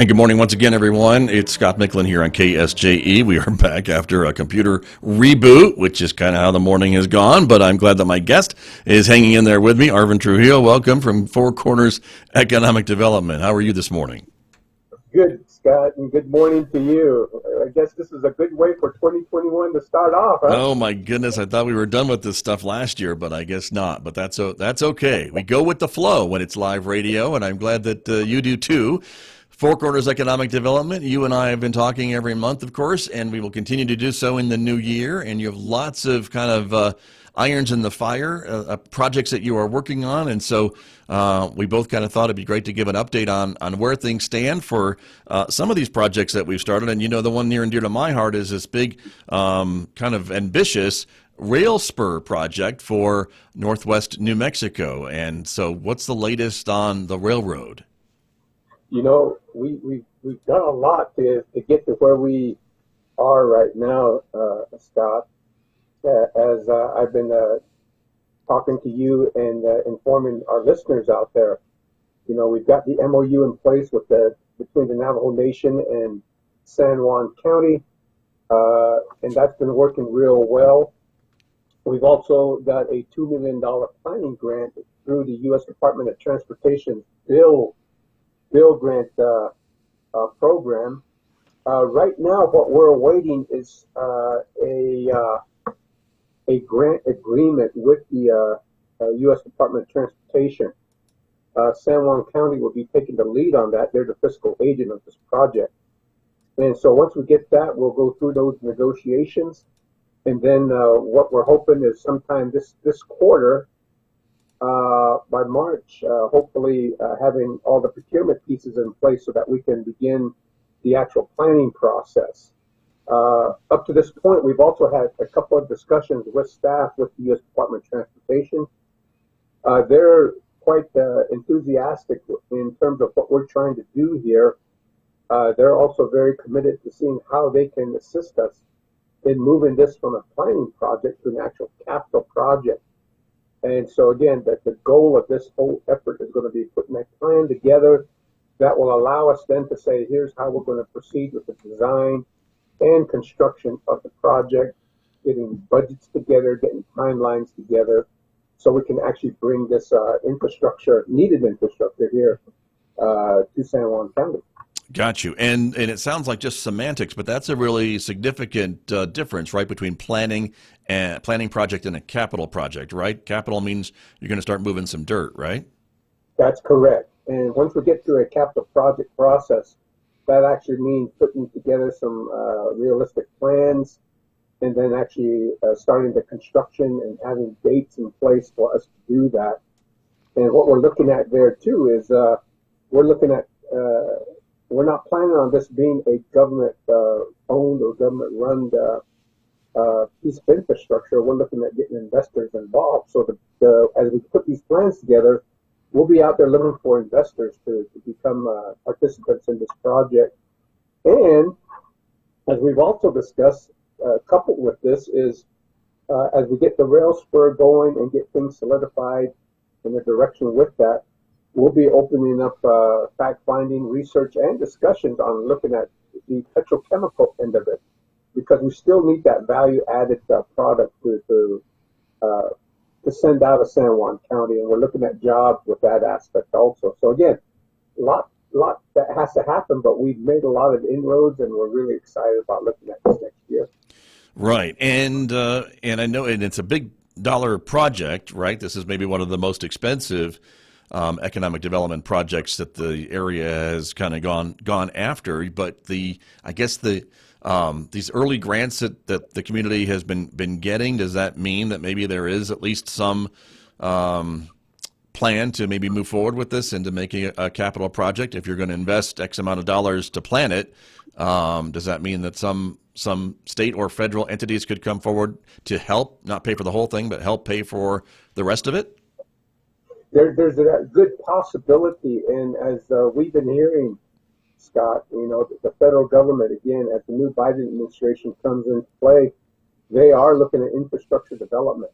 And good morning once again, everyone. It's Scott Michlin here on KSJE. We are back after a computer reboot, which is kind of how the morning has gone, but I'm glad that my guest is hanging in there with me. Arvin Trujillo, welcome from Four Corners Economic Development. How are you this morning? Good, Scott, and good morning to you. I guess this is a good way for 2021 to start off, huh? Oh, my goodness. I thought we were done with this stuff last year, but I guess not. But that's okay. We go with the flow when it's live radio, and I'm glad that you do too. Four Corners Economic Development. You and I have been talking every month, of course, and we will continue to do so in the new year. And you have lots of kind of irons in the fire, projects that you are working on. And so we both kind of thought it'd be great to give an update on where things stand for some of these projects that we've started. And, you know, the one near and dear to my heart is this big kind of ambitious rail spur project for Northwest New Mexico. And so what's the latest on the railroad? You know, we've done a lot to get to where we are right now, Scott. As I've been talking to you and informing our listeners out there, you know, we've got the MOU in place between the Navajo Nation and San Juan County, and that's been working real well. We've also got a $2 million planning grant through the U.S. Department of Transportation's Bill Grant program. Right now, what we're awaiting is a grant agreement with the U.S. Department of Transportation. San Juan County will be taking the lead on that. They're the fiscal agent of this project. And so once we get that, we'll go through those negotiations. And then what we're hoping is sometime this quarter, by March, hopefully having all the procurement pieces in place so that we can begin the actual planning process. Up to this point, we've also had a couple of discussions with staff with the U.S. Department of Transportation. They're quite enthusiastic in terms of what we're trying to do here. They're also very committed to seeing how they can assist us in moving this from a planning project to an actual capital project. And so again, the goal of this whole effort is going to be putting a plan together that will allow us then to say, here's how we're going to proceed with the design and construction of the project, getting budgets together, getting timelines together, so we can actually bring this needed infrastructure here to San Juan County. Got you. And it sounds like just semantics, but that's a really significant difference, right, between planning project and a capital project, right? Capital means you're going to start moving some dirt, right? That's correct. And once we get through a capital project process, that actually means putting together some realistic plans and then actually starting the construction and having dates in place for us to do that. And what we're looking at there too is we're not planning on this being a government owned or government run piece of infrastructure. We're looking at getting investors involved. So as we put these plans together, we'll be out there looking for investors to become participants in this project. And as we've also discussed, coupled with this is as we get the rail spur going and get things solidified in the direction with that, we'll be opening up fact-finding, research, and discussions on looking at the petrochemical end of it, because we still need that value-added product to send out of San Juan County, and we're looking at jobs with that aspect also. So again, a lot that has to happen, but we've made a lot of inroads, and we're really excited about looking at this next year. Right, and I know, and it's a big dollar project, right? This is maybe one of the most expensive economic development projects that the area has kind of gone after. But these early grants that the community has been getting, does that mean that maybe there is at least some plan to maybe move forward with this into making a capital project? If you're going to invest X amount of dollars to plan it, does that mean that some state or federal entities could come forward to help, not pay for the whole thing, but help pay for the rest of it? There's a good possibility, and as we've been hearing, Scott, you know, the federal government, again, as the new Biden administration comes into play, they are looking at infrastructure development.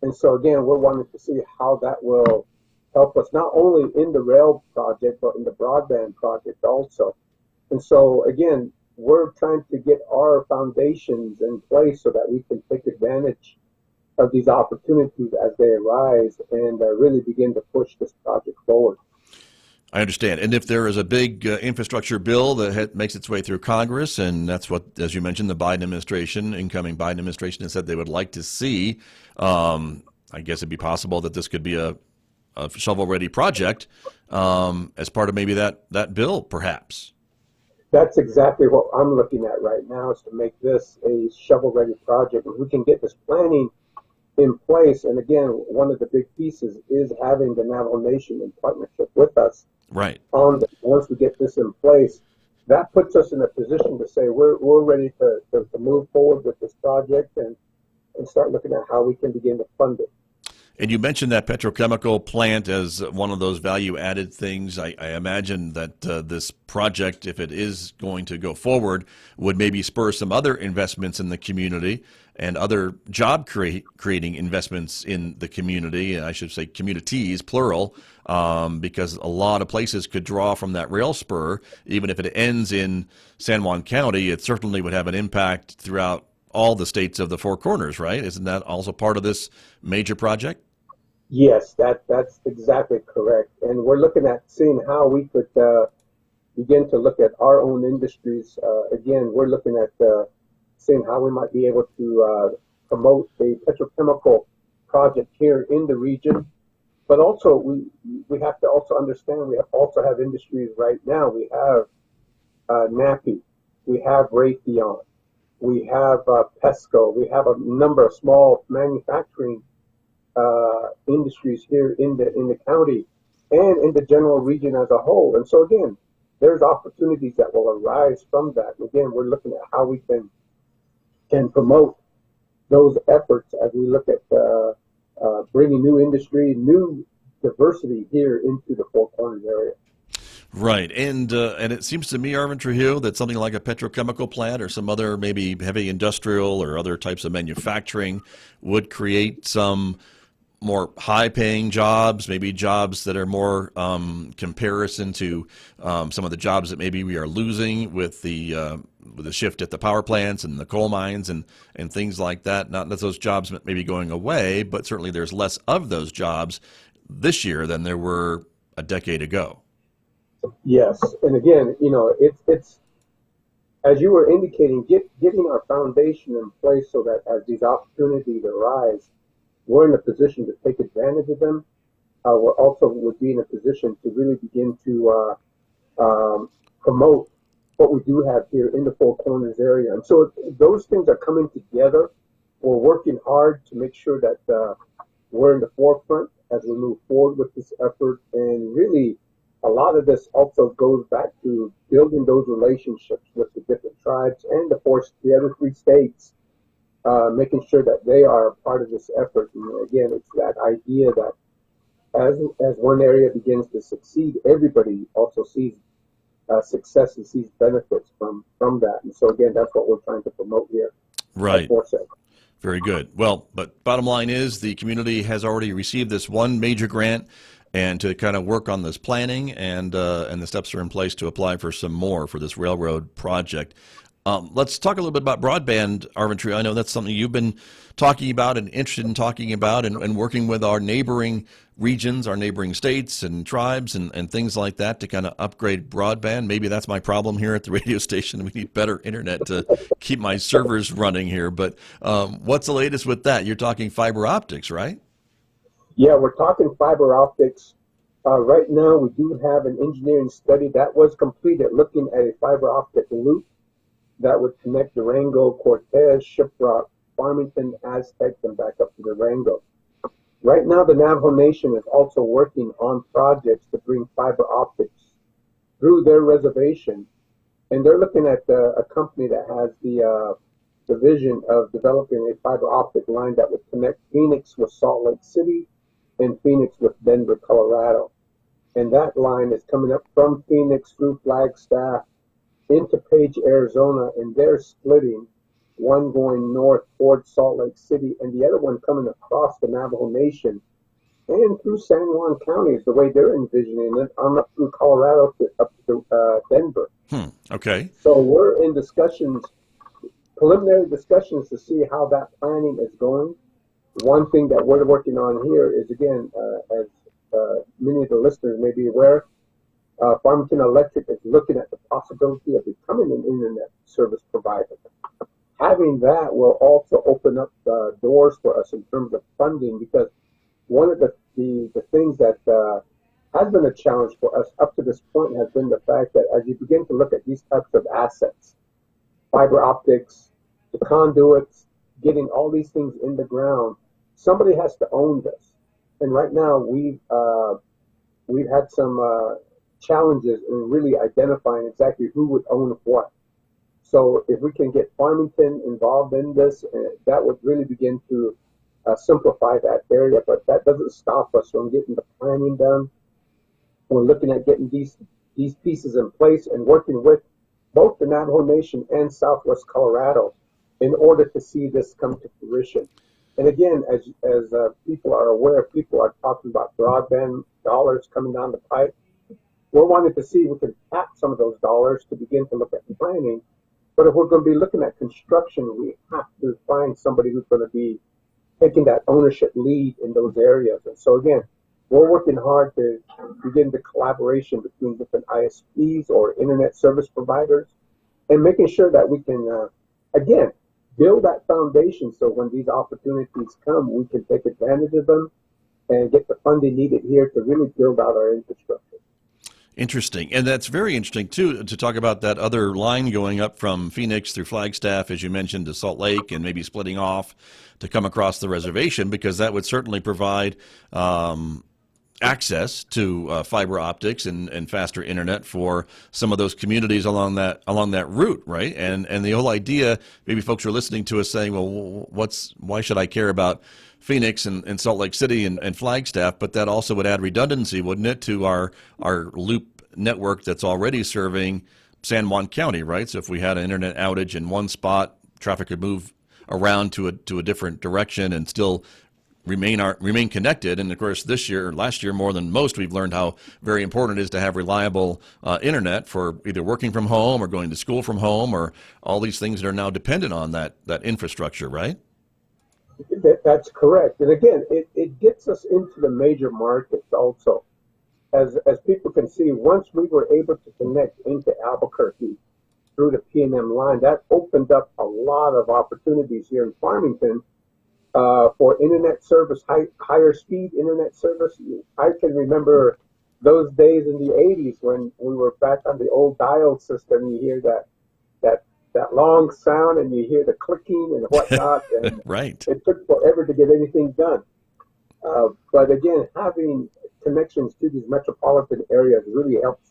And so, again, we're wanting to see how that will help us not only in the rail project, but in the broadband project also. And so again, we're trying to get our foundations in place so that we can take advantage of these opportunities as they arise and really begin to push this project forward. I understand. And if there is a big infrastructure bill that makes its way through Congress, and that's what, as you mentioned, the Biden administration, incoming Biden administration, has said they would like to see, I guess it'd be possible that this could be a shovel-ready project as part of maybe that bill, perhaps. That's exactly what I'm looking at right now, is to make this a shovel-ready project. If we can get this planning in place, and again, one of the big pieces is having the Navajo Nation in partnership with us. Right. On once we get this in place, that puts us in a position to say we're ready to move forward with this project and start looking at how we can begin to fund it. And you mentioned that petrochemical plant as one of those value-added things. I imagine that this project, if it is going to go forward, would maybe spur some other investments in the community and other job-creating investments in the community. I should say communities, plural, because a lot of places could draw from that rail spur. Even if it ends in San Juan County, it certainly would have an impact throughout all the states of the Four Corners, right? Isn't that also part of this major project? Yes, that's exactly correct. And we're looking at seeing how we could begin to look at our own industries. Again, we're looking at seeing how we might be able to promote a petrochemical project here in the region. But also, we have to also understand we also have industries right now. We have NAPI, we have Raytheon, we have Pesco, we have a number of small manufacturing industries here in the county and in the general region as a whole. And so again, there's opportunities that will arise from that. And again, we're looking at how we can promote those efforts as we look at bringing new industry, new diversity here into the Four Corners area. Right, and it seems to me, Arvin Trujillo, that something like a petrochemical plant or some other maybe heavy industrial or other types of manufacturing would create some more high-paying jobs, maybe jobs that are more comparison to some of the jobs that maybe we are losing with the shift at the power plants and the coal mines and things like that. Not that those jobs may be going away, but certainly there's less of those jobs this year than there were a decade ago. Yes, and again, it's as you were indicating, getting our foundation in place so that as these opportunities arise, we're in a position to take advantage of them. We're also would be in a position to really begin to promote what we do have here in the Four Corners area. And so those things are coming together. We're working hard to make sure that we're in the forefront as we move forward with this effort. And really, a lot of this also goes back to building those relationships with the different tribes and, of course, the other 3 states, making sure that they are part of this effort. And again, it's that idea that as one area begins to succeed, everybody also sees success and sees benefits from that. And so again, that's what we're trying to promote here. Right. Very good. Well, but bottom line is the community has already received this one major grant, and to kind of work on this planning, and the steps are in place to apply for some more for this railroad project. Let's talk a little bit about broadband, Arvin Trujillo. I know that's something you've been talking about and interested in talking about, and working with our neighboring regions, our neighboring states and tribes and things like that to kind of upgrade broadband. Maybe that's my problem here at the radio station. We need better internet to keep my servers running here. But what's the latest with that? You're talking fiber optics, right? Yeah, we're talking fiber optics. Right now, we do have an engineering study that was completed looking at a fiber optic loop that would connect Durango, Cortez, Shiprock, Farmington, Aztec, and back up to Durango. Right now, the Navajo Nation is also working on projects to bring fiber optics through their reservation, and they're looking at a company that has the vision of developing a fiber optic line that would connect Phoenix with Salt Lake City and Phoenix with Denver, Colorado. And that line is coming up from Phoenix through Flagstaff into Page, Arizona, and they're splitting, one going north towards Salt Lake City and the other one coming across the Navajo Nation and through San Juan County is the way they're envisioning it, on up through Colorado up to Denver. Okay. So we're in discussions, preliminary discussions to see how that planning is going. One thing that we're working on here is, again, as many of the listeners may be aware, Farmington Electric is looking at the possibility of becoming an internet service provider. Having that will also open up doors for us in terms of funding, because one of the things that has been a challenge for us up to this point has been the fact that as you begin to look at these types of assets, fiber optics, the conduits, getting all these things in the ground, somebody has to own this. And right now we've had some challenges in really identifying exactly who would own what. So if we can get Farmington involved in this, that would really begin to simplify that area. But that doesn't stop us from getting the planning done. We're looking at getting these pieces in place and working with both the Navajo Nation and Southwest Colorado in order to see this come to fruition. And again, as people are aware, people are talking about broadband dollars coming down the pipe. We're wanting to see if we can tap some of those dollars to begin to look at planning. But if we're going to be looking at construction, we have to find somebody who's going to be taking that ownership lead in those areas. And so again, we're working hard to begin the collaboration between different ISPs or internet service providers and making sure that we can, again, build that foundation so when these opportunities come, we can take advantage of them and get the funding needed here to really build out our infrastructure. Interesting. And that's very interesting, too, to talk about that other line going up from Phoenix through Flagstaff, as you mentioned, to Salt Lake, and maybe splitting off to come across the reservation, because that would certainly provide access to fiber optics and faster internet for some of those communities along that route, right? And the whole idea, maybe folks are listening to us saying, well, why should I care about Phoenix and Salt Lake City and Flagstaff? But that also would add redundancy, wouldn't it, to our loop network that's already serving San Juan County, right? So if we had an internet outage in one spot, traffic could move around to a different direction and still remain connected. And of course, last year, more than most, we've learned how very important it is to have reliable internet for either working from home or going to school from home, or all these things that are now dependent on that infrastructure, right? That's correct. And again, it gets us into the major markets also. As people can see, once we were able to connect into Albuquerque through the P&M line, that opened up a lot of opportunities here in Farmington for internet service, higher speed internet service. I can remember those days in the 80s when we were back on the old dial system. You hear that long sound and you hear the clicking and whatnot. And right. It took forever to get anything done. But again, having connections to these metropolitan areas really helps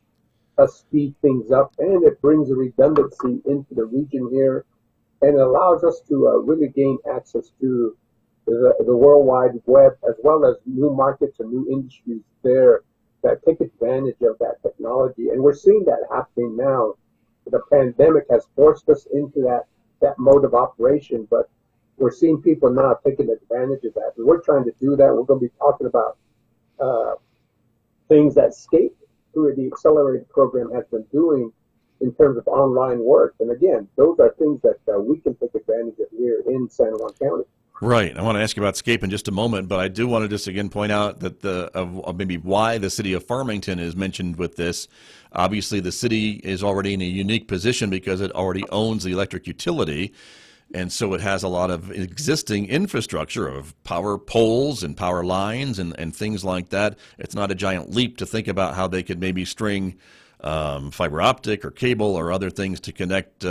us speed things up, and it brings a redundancy into the region here, and it allows us to really gain access to the World Wide Web, as well as new markets and new industries there that take advantage of that technology. And we're seeing that happening now. The pandemic has forced us into that mode of operation, but we're seeing people now taking advantage of that. And we're trying to do that. We're going to be talking about things that SCAPE, through the Accelerator program, has been doing in terms of online work. And again, those are things that we can take advantage of here in San Juan County. Right. I want to ask you about SCAPE in just a moment, but I do want to just again point out that maybe why the city of Farmington is mentioned with this. Obviously, the city is already in a unique position because it already owns the electric utility, and so it has a lot of existing infrastructure of power poles and power lines and things like that. It's not a giant leap to think about how they could maybe string fiber optic or cable or other things to connect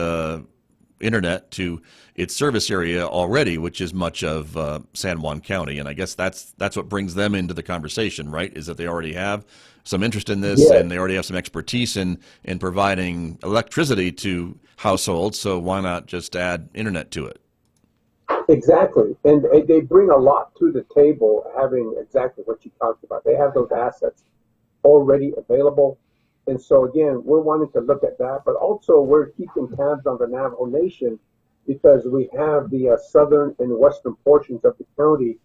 internet to its service area already, which is much of San Juan County. And I guess that's what brings them into the conversation, right? Is that they already have some interest in this, and they already have some expertise in providing electricity to households. So why not just add internet to it? Exactly. And they bring a lot to the table, having exactly what you talked about. They have those assets already available. And so, again, we're wanting to look at that, but also we're keeping tabs on the Navajo Nation because we have the southern and western portions of the county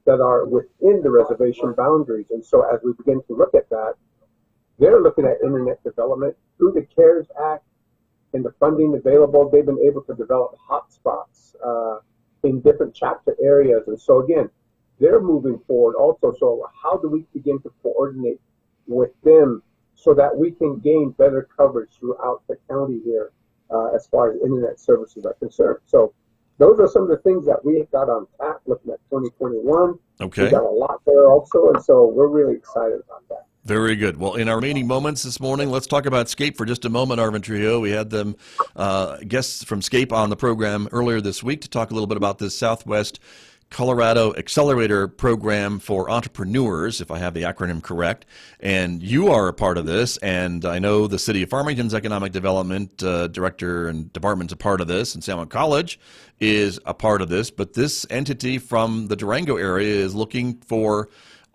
that are within the reservation boundaries. And so as we begin to look at that, they're looking at internet development through the CARES Act and the funding available. They've been able to develop hotspots in different chapter areas. And so again, they're moving forward also. So how do we begin to coordinate with them so that we can gain better coverage throughout the county here as far as internet services are concerned? So those are some of the things that we got on tap looking at 2021. Okay. We got a lot there also, and so we're really excited about that. Very good. Well, in our remaining moments this morning, let's talk about SCAPE for just a moment, Arvin Trujillo. We had them guests from SCAPE on the program earlier this week to talk a little bit about this Southwest Colorado Accelerator program for entrepreneurs, if I have the acronym correct. And you are a part of this, and I know the City of Farmington's Economic Development Director and Department's a part of this, and San Juan College is a part of this. But this entity from the Durango area is looking for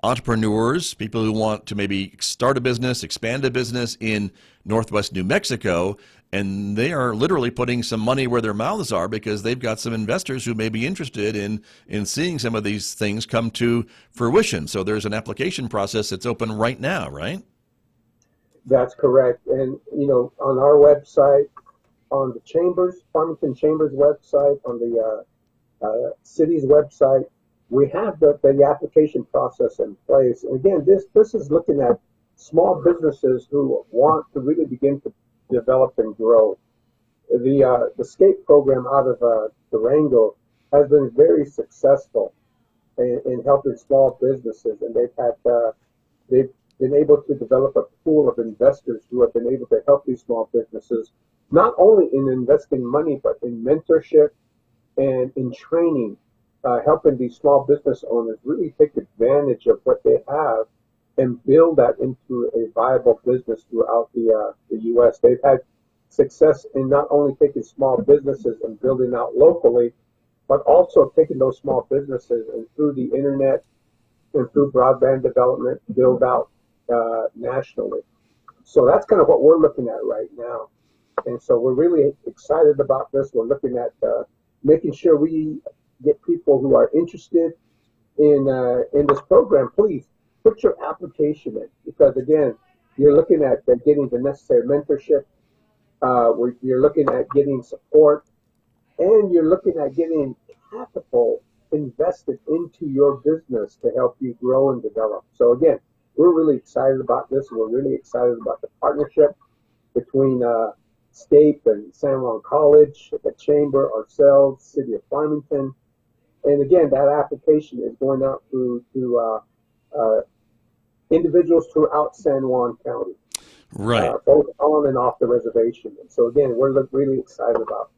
entrepreneurs, people who want to maybe start a business, expand a business in Northwest New Mexico, and they are literally putting some money where their mouths are because they've got some investors who may be interested in seeing some of these things come to fruition. So there's an application process that's open right now, right? That's correct. And, you know, on our website, on the Chambers, Farmington Chambers website, on the city's website, we have the application process in place. And again, this is looking at small businesses who want to really begin to develop and grow. The SCAPE program out of Durango has been very successful in helping small businesses, and they've been able to develop a pool of investors who have been able to help these small businesses, not only in investing money, but in mentorship and in training, helping these small business owners really take advantage of what they have and build that into a viable business throughout the U.S. They've had success in not only taking small businesses and building out locally, but also taking those small businesses and through the internet and through broadband development, build out nationally. So that's kind of what we're looking at right now. And so we're really excited about this. We're looking at making sure we get people who are interested in this program. Please put your application in, because again, you're looking at getting the necessary mentorship, you're looking at getting support, and you're looking at getting capital invested into your business to help you grow and develop. So again, we're really excited about this. We're really excited about the partnership between SCAPE and San Juan College, the Chamber, ourselves, City of Farmington. And again, that application is going out to individuals throughout San Juan County, right? Both on and off the reservation. And so again, we're really excited about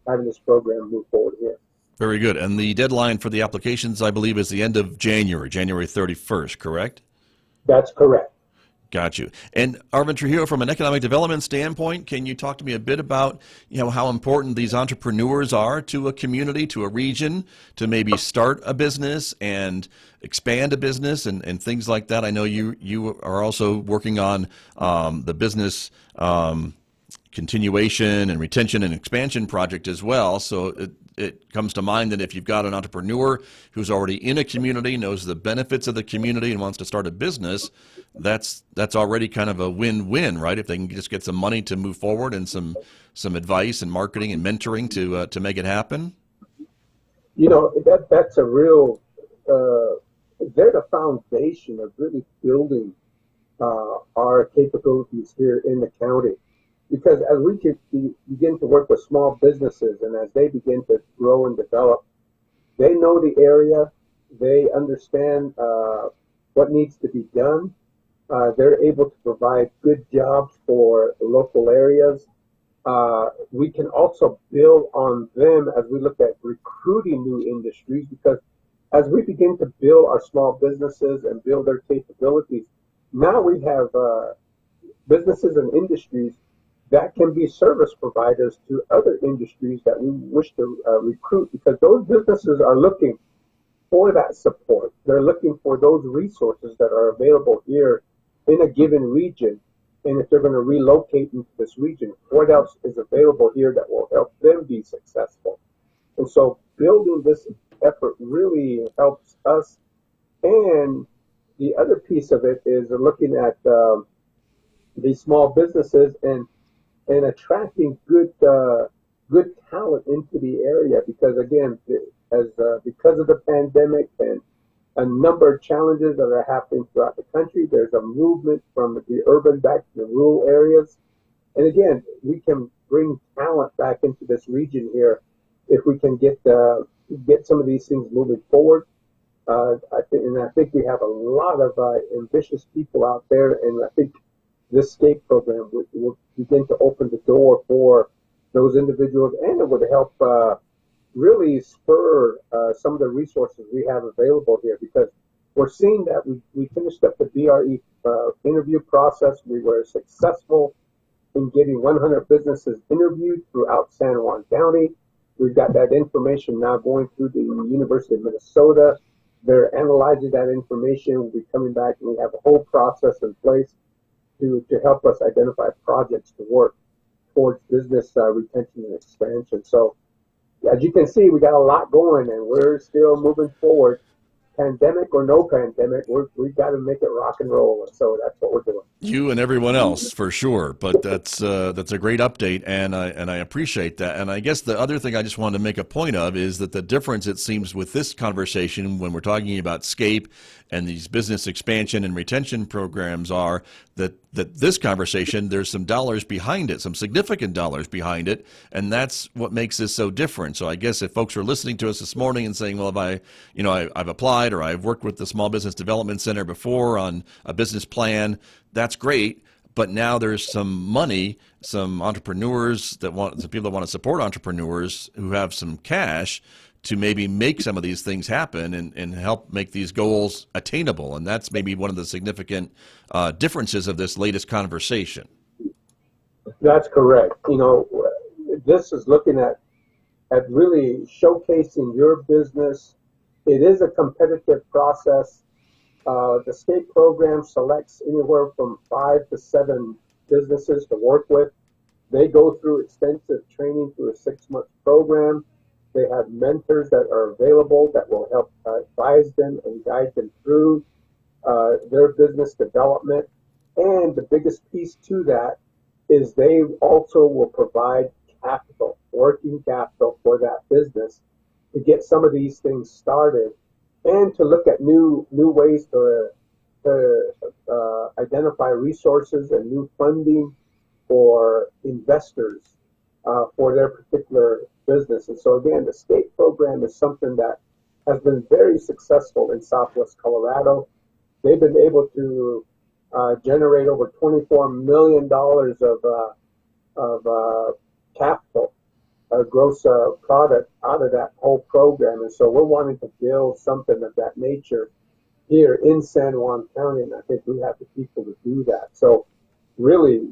having this program move forward here. Very good. And the deadline for the applications, I believe, is the end of January 31st, correct? That's correct. Got you. And Arvin Trujillo, from an economic development standpoint, can you talk to me a bit about, how important these entrepreneurs are to a community, to a region, to maybe start a business and expand a business and things like that? I know you are also working on the business continuation and retention and expansion project as well. So it comes to mind that if you've got an entrepreneur who's already in a community, knows the benefits of the community and wants to start a business, that's already kind of a win-win, right? If they can just get some money to move forward and some advice and marketing and mentoring to make it happen. That's a real, they're the foundation of really building our capabilities here in the county. Because as we begin to work with small businesses and as they begin to grow and develop, they know the area, they understand what needs to be done. They're able to provide good jobs for local areas. We can also build on them as we look at recruiting new industries, because as we begin to build our small businesses and build their capabilities, now we have businesses and industries that can be service providers to other industries that we wish to recruit, because those businesses are looking for that support. They're looking for those resources that are available here in a given region. And if they're going to relocate into this region, what else is available here that will help them be successful? And so building this effort really helps us And the other piece of it is looking at these small businesses and attracting good talent into the area, because again, because of the pandemic and a number of challenges that are happening throughout the country, there's a movement from the urban back to the rural areas. And again, we can bring talent back into this region here if we can get some of these things moving forward. I think we have a lot of ambitious people out there, and I think this SCAPE program will begin to open the door for those individuals, and it would help really spur some of the resources we have available here, because we're seeing that we finished up the DRE interview process. We were successful in getting 100 businesses interviewed throughout San Juan County. We've got that information now going through the University of Minnesota. They're analyzing that information. We'll be coming back, and we have a whole process in place to help us identify projects to work towards business retention and expansion. So as you can see, we got a lot going, and we're still moving forward. Pandemic or no pandemic, we've got to make it rock and roll, and so that's what we're doing. You and everyone else, for sure. But that's a great update, and I appreciate that. And I guess the other thing I just wanted to make a point of is that the difference, it seems, with this conversation when we're talking about SCAPE and these business expansion and retention programs are that this conversation, there's some dollars behind it, some significant dollars behind it, and that's what makes this so different. So I guess if folks are listening to us this morning and saying, well, I've applied, or I've worked with the Small Business Development Center before on a business plan, that's great. But now there's some money, some entrepreneurs some people that want to support entrepreneurs who have some cash to maybe make some of these things happen and help make these goals attainable. And that's maybe one of the significant differences of this latest conversation. That's correct. This is looking at really showcasing your business. It is a competitive process. The state program selects anywhere from 5 to 7 businesses to work with. They go through extensive training through a 6-month program. They have mentors that are available that will help advise them and guide them through their business development. And the biggest piece to that is they also will provide capital, working capital for that business to get some of these things started, and to look at new ways to identify resources and new funding for investors for their particular business. And so again, the SCAPE program is something that has been very successful in Southwest Colorado. They've been able to generate over $24 million of capital, gross product out of that whole program. And so we're wanting to build something of that nature here in San Juan County, and I think we have the people to do that. So really,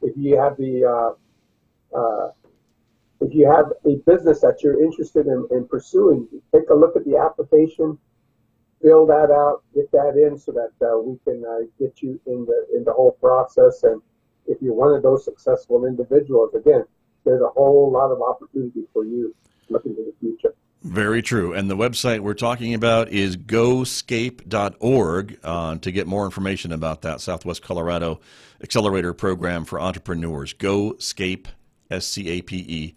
if you have a business that you're interested in pursuing, take a look at the application, fill that out, get that in so that we can get you in the whole process. And if you're one of those successful individuals, again, there's a whole lot of opportunity for you looking to the future. Very true. And the website we're talking about is goscape.org to get more information about that Southwest Colorado Accelerator program for entrepreneurs. GoScape, SCAPE.org.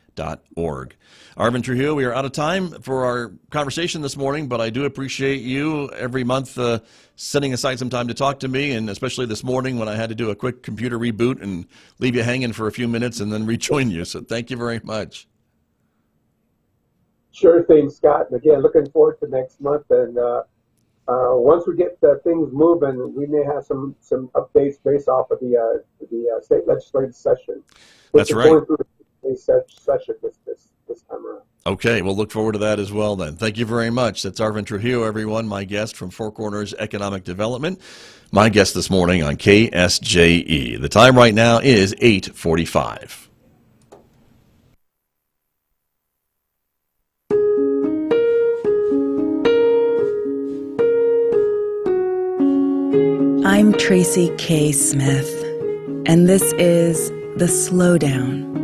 Arvin Trujillo, we are out of time for our conversation this morning, but I do appreciate you every month setting aside some time to talk to me, and especially this morning when I had to do a quick computer reboot and leave you hanging for a few minutes and then rejoin you. So thank you very much. Sure thing, Scott. And again, looking forward to next month. And once we get things moving, we may have some updates based off of the state legislative session. That's right. Going through the session this time around. Okay, we'll look forward to that as well then. Thank you very much. That's Arvin Trujillo, everyone, my guest from Four Corners Economic Development. My guest this morning on KSJE. The time right now is 8:45. I'm Tracy K. Smith, and this is The Slowdown